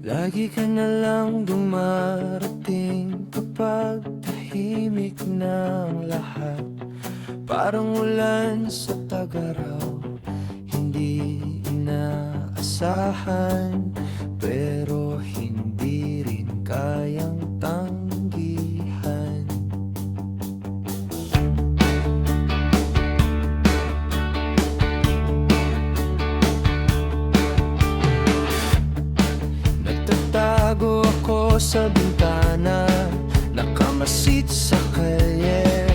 Lagi ka na lang dumarating kapag tahimik na ang lahat. Parang ulan sa tag-araw, hindi inaasahan, pero hindi rin kayang tanggihan. Nagtatago ako sa bintana, nakamasid sa kalye.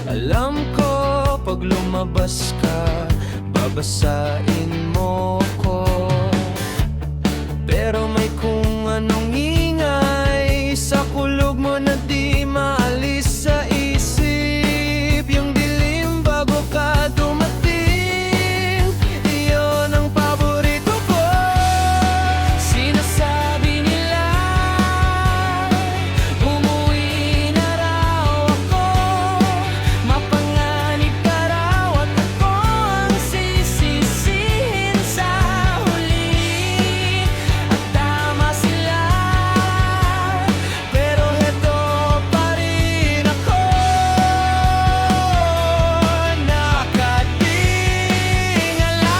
Alam ko pag lumabas ka, babasain mo ko. Pero may kung anong ingay sa kulog mo na di maalis sa isip. Yung dilim bago ka dumating, iyon ang paborito ko. Sinasabi nila umuwi na raw ako, mapanganib ka raw at ako ang sisisihin sa huli. At tama sila, pero heto pa rin ako. Nakatingala,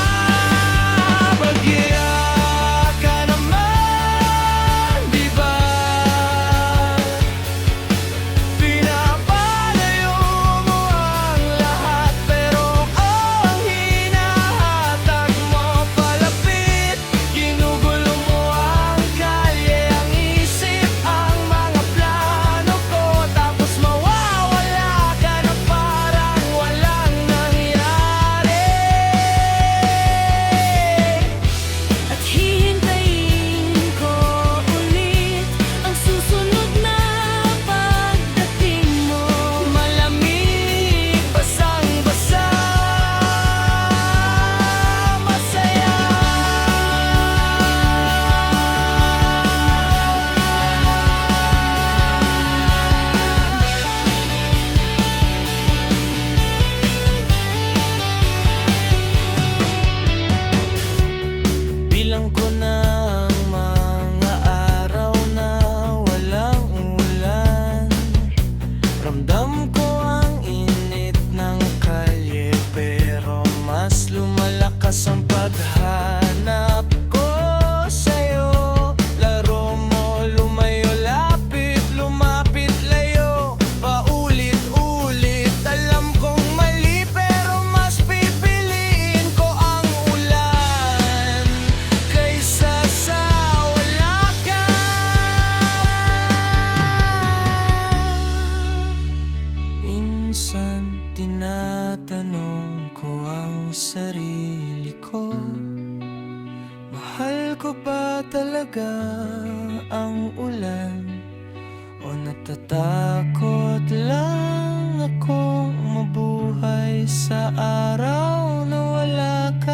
bagya ka naman, di ba? Pinapalayo mo ang lahat, pero ang hinahatag mo palapit. Ginugulo mo ang kalye, ang isip, ang mga plano ko. Tapos mawawala ka na parang walang nangyari. At hihintayin ko ulit ang susunod na pagdating mo. Malamig, basang-basa, masaya. Bilang ko na ang mga araw na walang ulan. Ramdam ko ang init ng kalye, pero mas lumalakas ang paghanap ko sa'yo. Laro mo, lumayo, lapit, lumapit, layo, paulit-ulit. Alam kong mali, pero mas pipiliin ko ang ulan kaysa sa wala ka. Minsan tinatanong ko ang sarili ko, mahal ko ba talaga ang ulan? O natatakot lang akong mabuhay sa araw na wala ka?